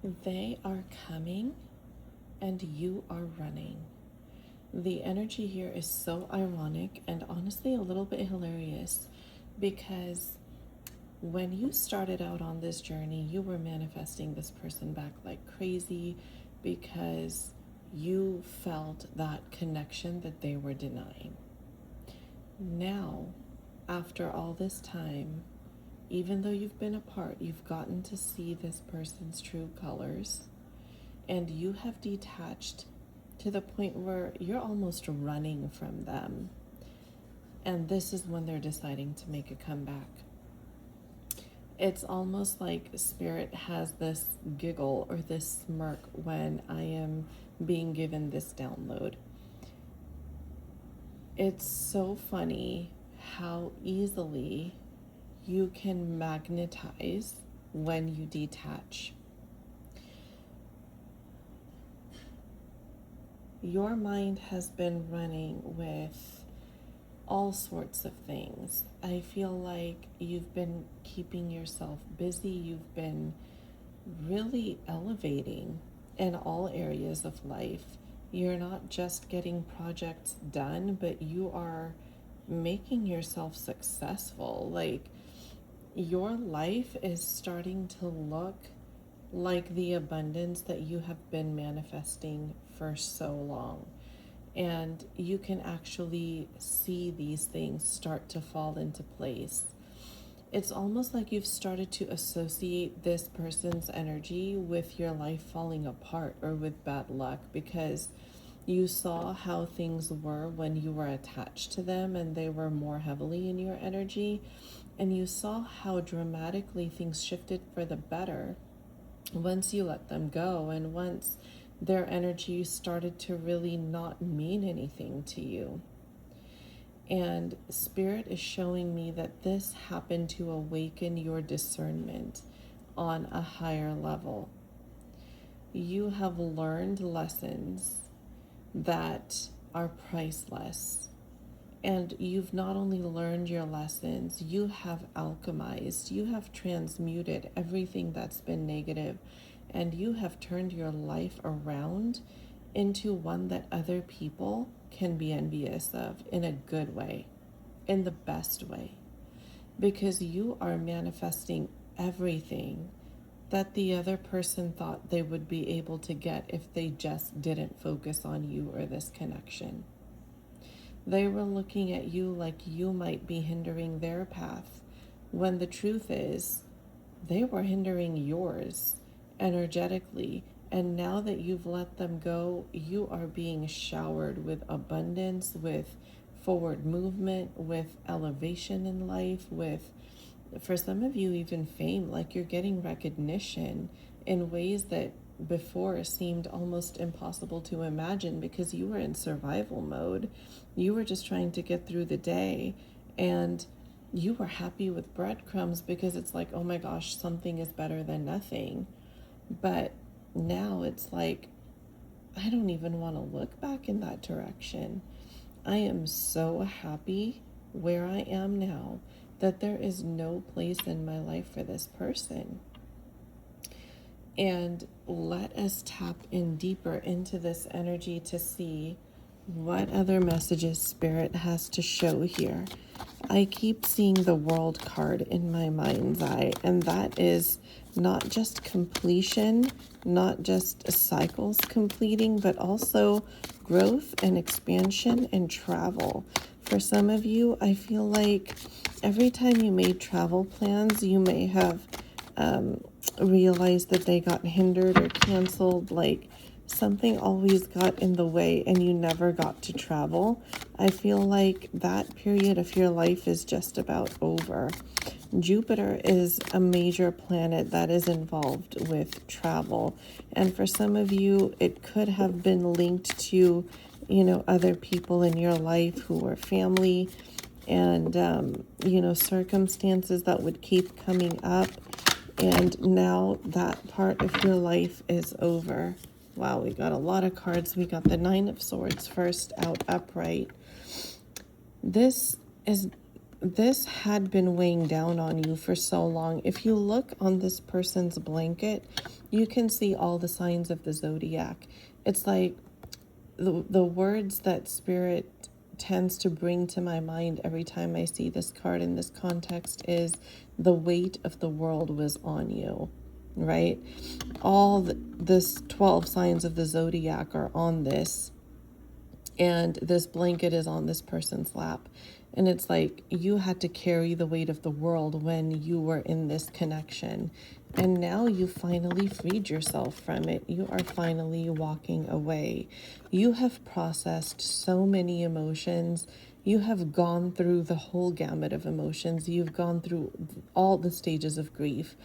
They are coming and you are running. The energy here is so ironic and honestly a little bit hilarious because when you started out on this journey, you were manifesting this person back like crazy because you felt that connection that they were denying. Now, after all this time, even though you've been apart, you've gotten to see this person's true colors and you have detached to the point where you're almost running from them. And this is when they're deciding to make a comeback. It's almost like Spirit has this giggle or this smirk when I am being given this download. It's so funny how easily you can magnetize when you detach. Your mind has been running with all sorts of things. I feel like you've been keeping yourself busy. You've been really elevating in all areas of life. You're not just getting projects done, but you are making yourself successful. Like, your life is starting to look like the abundance that you have been manifesting for so long. And you can actually see these things start to fall into place. It's almost like you've started to associate this person's energy with your life falling apart or with bad luck because you saw how things were when you were attached to them and they were more heavily in your energy. And you saw how dramatically things shifted for the better once you let them go and once their energy started to really not mean anything to you. And Spirit is showing me that this happened to awaken your discernment on a higher level. You have learned lessons that are priceless. And you've not only learned your lessons, you have alchemized, you have transmuted everything that's been negative, and you have turned your life around into one that other people can be envious of in a good way, in the best way, because you are manifesting everything that the other person thought they would be able to get if they just didn't focus on you or this connection. They were looking at you like you might be hindering their path, when the truth is they were hindering yours energetically. And now that you've let them go, you are being showered with abundance, with forward movement, with elevation in life, with, for some of you, even fame. Like, you're getting recognition in ways that before seemed almost impossible to imagine because you were in survival mode. You were just trying to get through the day, and you were happy with breadcrumbs because it's like, oh my gosh, something is better than nothing. But now it's like, I don't even want to look back in that direction. I am so happy where I am now that there is no place in my life for this person. And let us tap in deeper into this energy to see what other messages Spirit has to show here. I keep seeing the World card in my mind's eye, and that is not just completion, not just cycles completing, but also growth and expansion and travel. For some of you, I feel like every time you made travel plans, you may have realized that they got hindered or canceled, like something always got in the way and you never got to travel. I feel like that period of your life is just about over. Jupiter is a major planet that is involved with travel. And for some of you, it could have been linked to, other people in your life who were family and, circumstances that would keep coming up. And now that part of your life is over. Wow, we got a lot of cards. We got the Nine of Swords first out upright. This is this had been weighing down on you for so long. If you look on this person's blanket, you can see all the signs of the zodiac. It's like the words that spirit tends to bring to my mind every time I see this card in this context is the weight of the world was on you, right? This 12 signs of the zodiac are on this, and this blanket is on this person's lap. And it's like you had to carry the weight of the world when you were in this connection. And now you finally freed yourself from it. You are finally walking away. You have processed so many emotions. You have gone through the whole gamut of emotions. You've gone through all the stages of grief.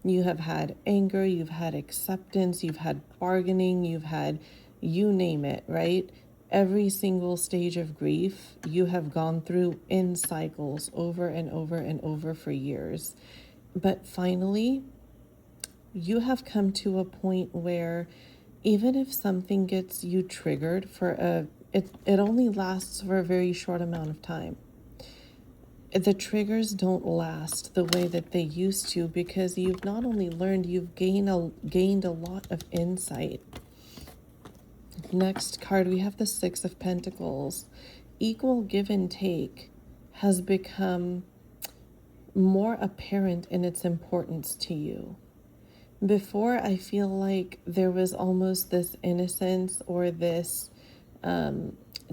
You have had anger, you've had acceptance, you've had bargaining, you've had you name it, right? Every single stage of grief you have gone through in cycles over and over and over for years. But finally, you have come to a point where even if something gets you triggered it only lasts for a very short amount of time. The triggers don't last the way that they used to, because you've not only learned, you've gained a lot of insight. Next card, we have the Six of Pentacles. Equal give and take has become more apparent in its importance to you. Before, I feel like there was almost this innocence or this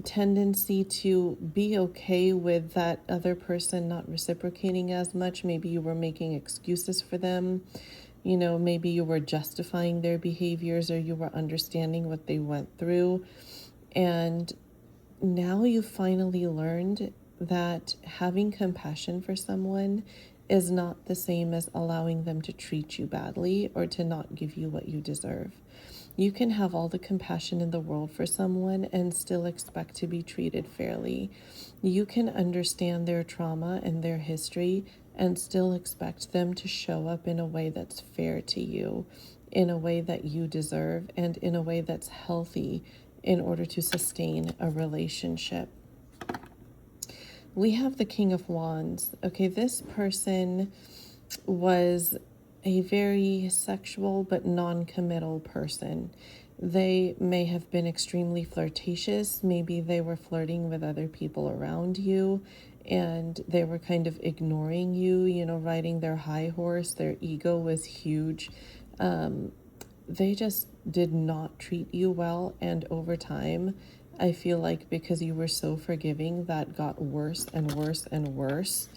tendency to be okay with that other person not reciprocating as much. Maybe you were making excuses for them. Maybe you were justifying their behaviors, or you were understanding what they went through. And now you finally learned that having compassion for someone is not the same as allowing them to treat you badly or to not give you what you deserve. You can have all the compassion in the world for someone and still expect to be treated fairly. You can understand their trauma and their history and still expect them to show up in a way that's fair to you, in a way that you deserve, and in a way that's healthy in order to sustain a relationship. We have the King of Wands. Okay, this person was a very sexual but non-committal person. They may have been extremely flirtatious. Maybe they were flirting with other people around you, and they were kind of ignoring you, riding their high horse. Their ego was huge. They just did not treat you well, and over time, I feel like because you were so forgiving, that got worse and worse and worse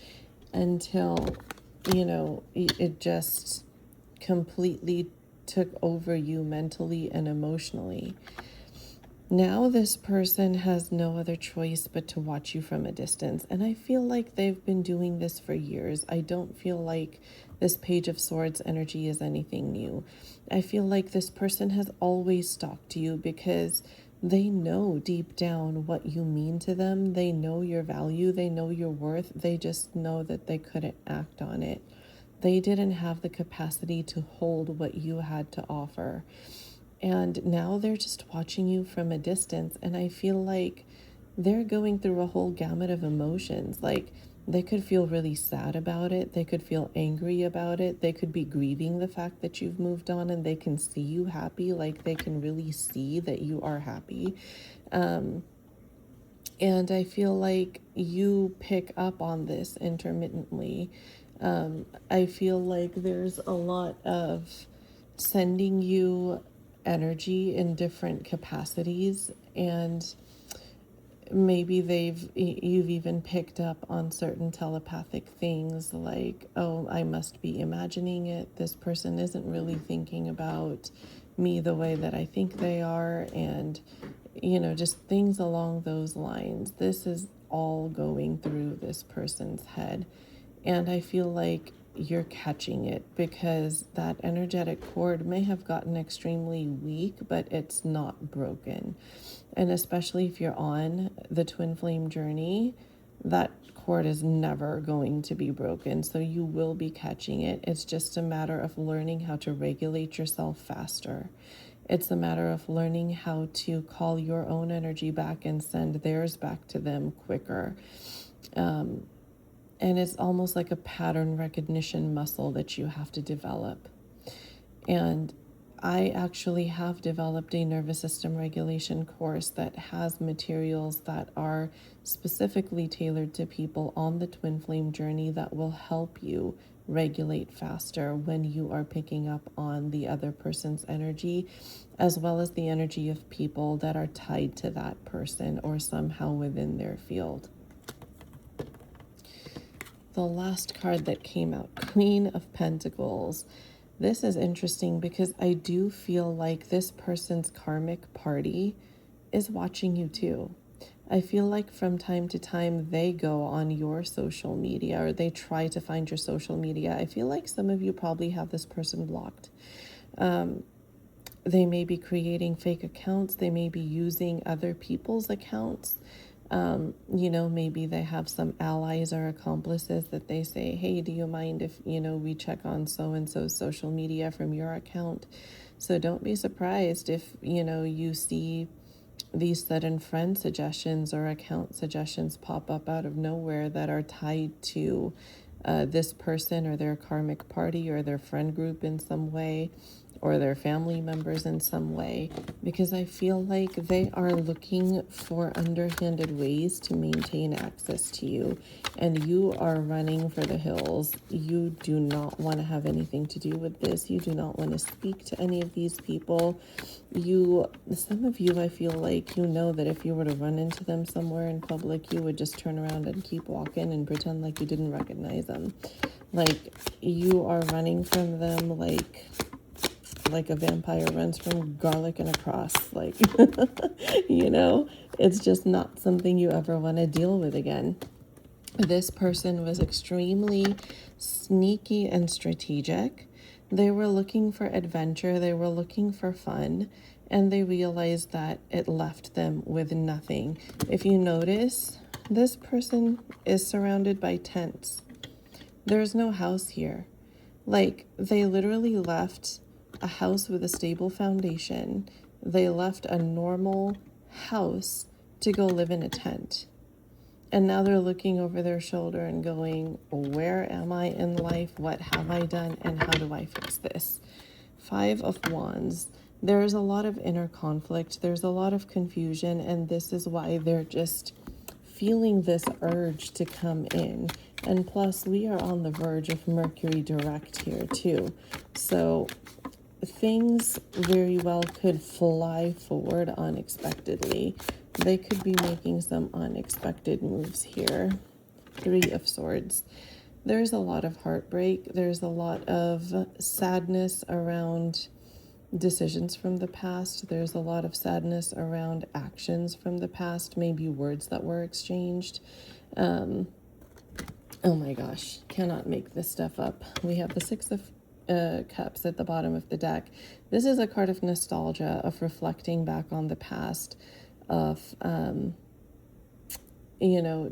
until, it just completely took over you mentally and emotionally. Now this person has no other choice but to watch you from a distance. And I feel like they've been doing this for years. I don't feel like this Page of Swords energy is anything new. I feel like this person has always stalked you because they know deep down what you mean to them. They know your value. They know your worth. They just know that they couldn't act on it. They didn't have the capacity to hold what you had to offer. And now they're just watching you from a distance. And I feel like they're going through a whole gamut of emotions. Like, they could feel really sad about it. They could feel angry about it. They could be grieving the fact that you've moved on and they can see you happy. Like, they can really see that you are happy. And I feel like you pick up on this intermittently. I feel like there's a lot of sending you energy in different capacities, and maybe you've even picked up on certain telepathic things like, oh, I must be imagining it. This person isn't really thinking about me the way that I think they are, and just things along those lines. This is all going through this person's head. And I feel like you're catching it because that energetic cord may have gotten extremely weak, but it's not broken. And especially if you're on the twin flame journey, that cord is never going to be broken. So you will be catching it. It's just a matter of learning how to regulate yourself faster. It's a matter of learning how to call your own energy back and send theirs back to them quicker. And it's almost like a pattern recognition muscle that you have to develop. And I actually have developed a nervous system regulation course that has materials that are specifically tailored to people on the twin flame journey that will help you regulate faster when you are picking up on the other person's energy, as well as the energy of people that are tied to that person or somehow within their field. The last card that came out, Queen of Pentacles. This is interesting because I do feel like this person's karmic party is watching you too. I feel like from time to time they go on your social media or they try to find your social media. I feel like some of you probably have this person blocked. They may be creating fake accounts. They may be using other people's accounts. Maybe they have some allies or accomplices that they say, hey, do you mind if, we check on so-and-so's social media from your account? So don't be surprised if, you see these sudden friend suggestions or account suggestions pop up out of nowhere that are tied to this person or their karmic party or their friend group in some way, or their family members in some way, because I feel like they are looking for underhanded ways to maintain access to you, and you are running for the hills. You do not want to have anything to do with this. You do not want to speak to any of these people. Some of you, I feel like that if you were to run into them somewhere in public, you would just turn around and keep walking and pretend like you didn't recognize them. Like you are running from them like a vampire runs from garlic and a cross. Like, it's just not something you ever want to deal with again. This person was extremely sneaky and strategic. They were looking for adventure. They were looking for fun. And they realized that it left them with nothing. If you notice, this person is surrounded by tents. There's no house here. Like, they literally left a house with a stable foundation. They left a normal house to go live in a tent. And now they're looking over their shoulder and going, where am I in life? What have I done? And how do I fix this? 5 of Wands. There's a lot of inner conflict. There's a lot of confusion. And this is why they're just feeling this urge to come in. And plus, we are on the verge of Mercury direct here too. So things very well could fly forward unexpectedly. They could be making some unexpected moves here. 3 of Swords. There's a lot of heartbreak. There's a lot of sadness around decisions from the past. There's a lot of sadness around actions from the past, maybe words that were exchanged. Oh my gosh, cannot make this stuff up. We have the 6 of Cups at the bottom of the deck. This is a card of nostalgia, of reflecting back on the past, of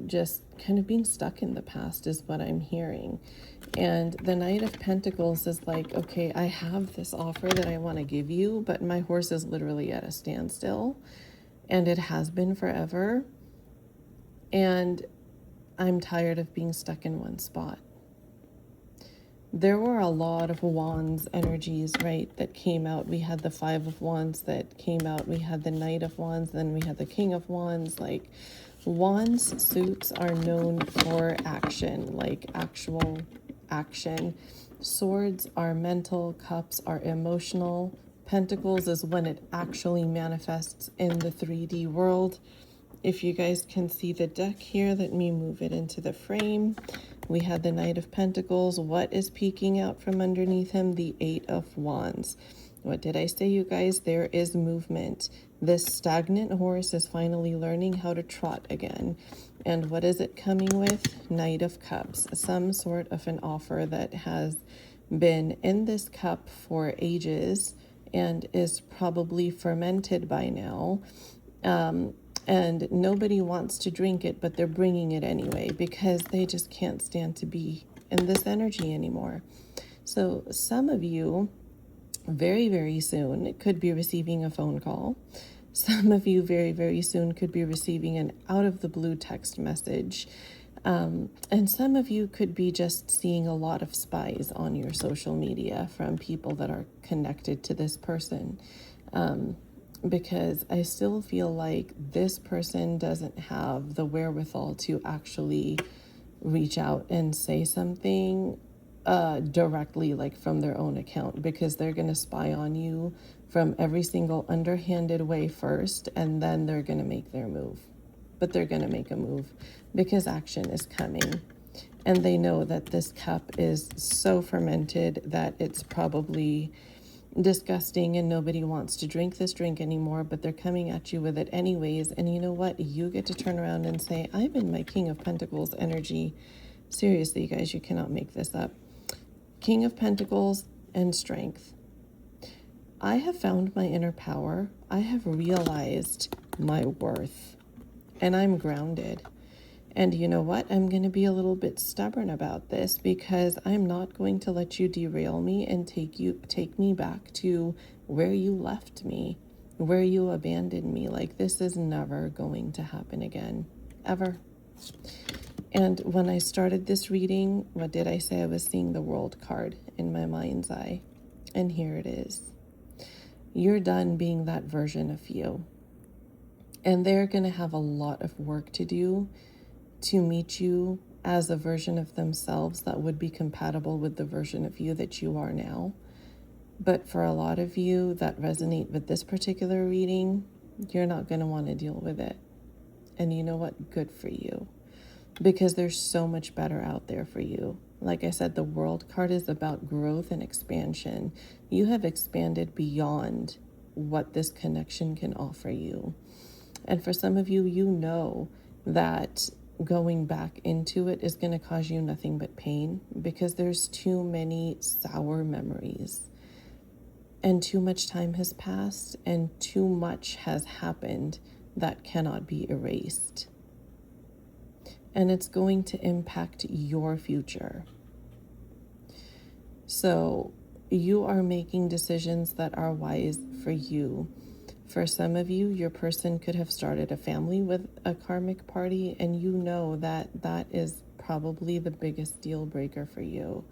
just kind of being stuck in the past is what I'm hearing. And the Knight of Pentacles is like, okay, I have this offer that I want to give you, but my horse is literally at a standstill, and it has been forever. And I'm tired of being stuck in one spot. There were a lot of Wands energies, right, that came out. We had the 5 of Wands that came out. We had the Knight of Wands. Then we had the King of Wands. Like, Wands suits are known for action, like actual action. Swords are mental. Cups are emotional. Pentacles is when it actually manifests in the 3D world. If you guys can see the deck here, let me move it into the frame. We had the Knight of Pentacles. What is peeking out from underneath him? The 8 of Wands. What did I say, you guys? There is movement. This stagnant horse is finally learning how to trot again. And what is it coming with? Knight of Cups. Some sort of an offer that has been in this cup for ages and is probably fermented by now. And nobody wants to drink it, but they're bringing it anyway because they just can't stand to be in this energy anymore. So some of you very, very soon could be receiving a phone call. Some of you very, very soon could be receiving an out of the blue text message. And some of you could be just seeing a lot of spies on your social media from people that are connected to this person. Because I still feel like this person doesn't have the wherewithal to actually reach out and say something directly, like from their own account, because they're going to spy on you from every single underhanded way first, and then they're going to make their move. But they're going to make a move because action is coming. And they know that this cup is so fermented that it's probably disgusting and nobody wants to drink this drink anymore, but they're coming at you with it anyways. And you know what? You get to turn around and say, I'm in my King of Pentacles energy. Seriously, you guys, you cannot make this up. King of Pentacles and strength. I have found my inner power. I have realized my worth, and I'm grounded. And you know what? I'm going to be a little bit stubborn about this, because I'm not going to let you derail me and take me back to where you left me, where you abandoned me. Like, this is never going to happen again, ever. And when I started this reading, what did I say? I was seeing the World card in my mind's eye. And here it is. You're done being that version of you. And they're going to have a lot of work to do to meet you as a version of themselves that would be compatible with the version of you that you are now. But for a lot of you that resonate with this particular reading, you're not going to want to deal with it. And you know what? Good for you. Because there's so much better out there for you. Like I said, the World card is about growth and expansion. You have expanded beyond what this connection can offer you. And for some of you, you know that going back into it is going to cause you nothing but pain, because there's too many sour memories. And too much time has passed, and too much has happened that cannot be erased. And it's going to impact your future. So you are making decisions that are wise for you. For some of you, your person could have started a family with a karmic party, and you know that that is probably the biggest deal breaker for you,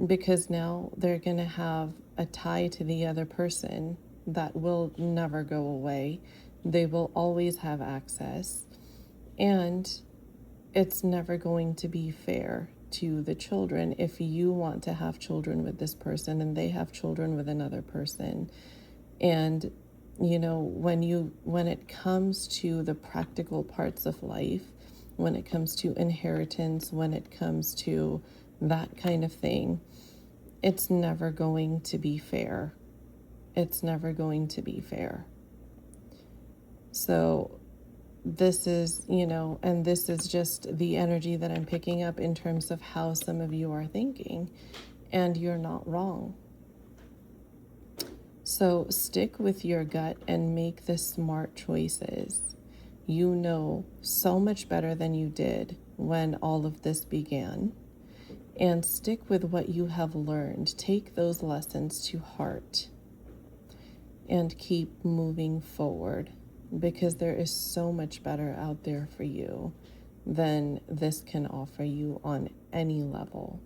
because now they're going to have a tie to the other person that will never go away. They will always have access, and it's never going to be fair to the children if you want to have children with this person and they have children with another person. And you know, when it comes to the practical parts of life, when it comes to inheritance, when it comes to that kind of thing, it's never going to be fair. It's never going to be fair. So this is, and this is just the energy that I'm picking up in terms of how some of you are thinking, and you're not wrong. So stick with your gut and make the smart choices. You know so much better than you did when all of this began. And stick with what you have learned. Take those lessons to heart and keep moving forward, because there is so much better out there for you than this can offer you on any level.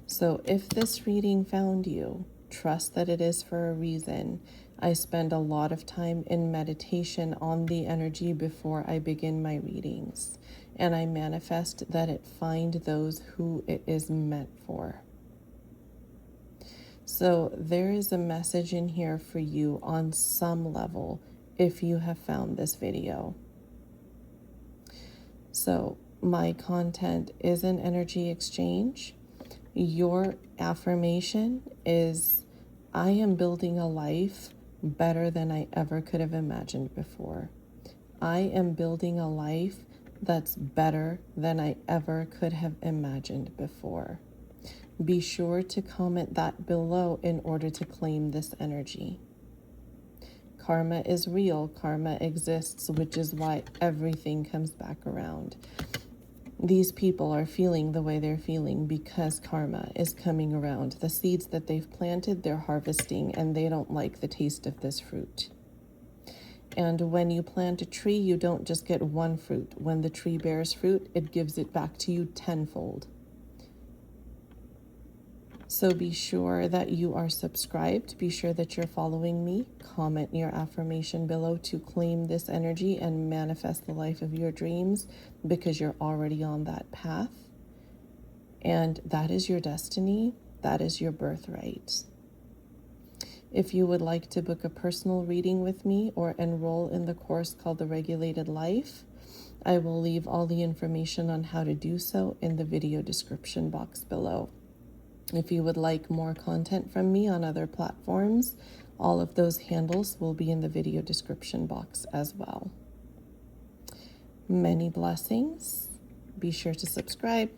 So if this reading found you, trust that it is for a reason. I spend a lot of time in meditation on the energy before I begin my readings, and I manifest that it find those who it is meant for. So there is a message in here for you on some level if you have found this video. So my content is an energy exchange. Your affirmation is, I am building a life better than I ever could have imagined before. I am building a life that's better than I ever could have imagined before. Be sure to comment that below in order to claim this energy. Karma is real. Karma exists, which is why everything comes back around. These people are feeling the way they're feeling because karma is coming around. The seeds that they've planted, they're harvesting, and they don't like the taste of this fruit. And when you plant a tree, you don't just get one fruit. When the tree bears fruit, it gives it back to you tenfold. So be sure that you are subscribed. Be sure that you're following me. Comment your affirmation below to claim this energy and manifest the life of your dreams, because you're already on that path. And that is your destiny. That is your birthright. If you would like to book a personal reading with me or enroll in the course called The Regulated Life, I will leave all the information on how to do so in the video description box below. If you would like more content from me on other platforms, all of those handles will be in the video description box as well. Many blessings. Be sure to subscribe.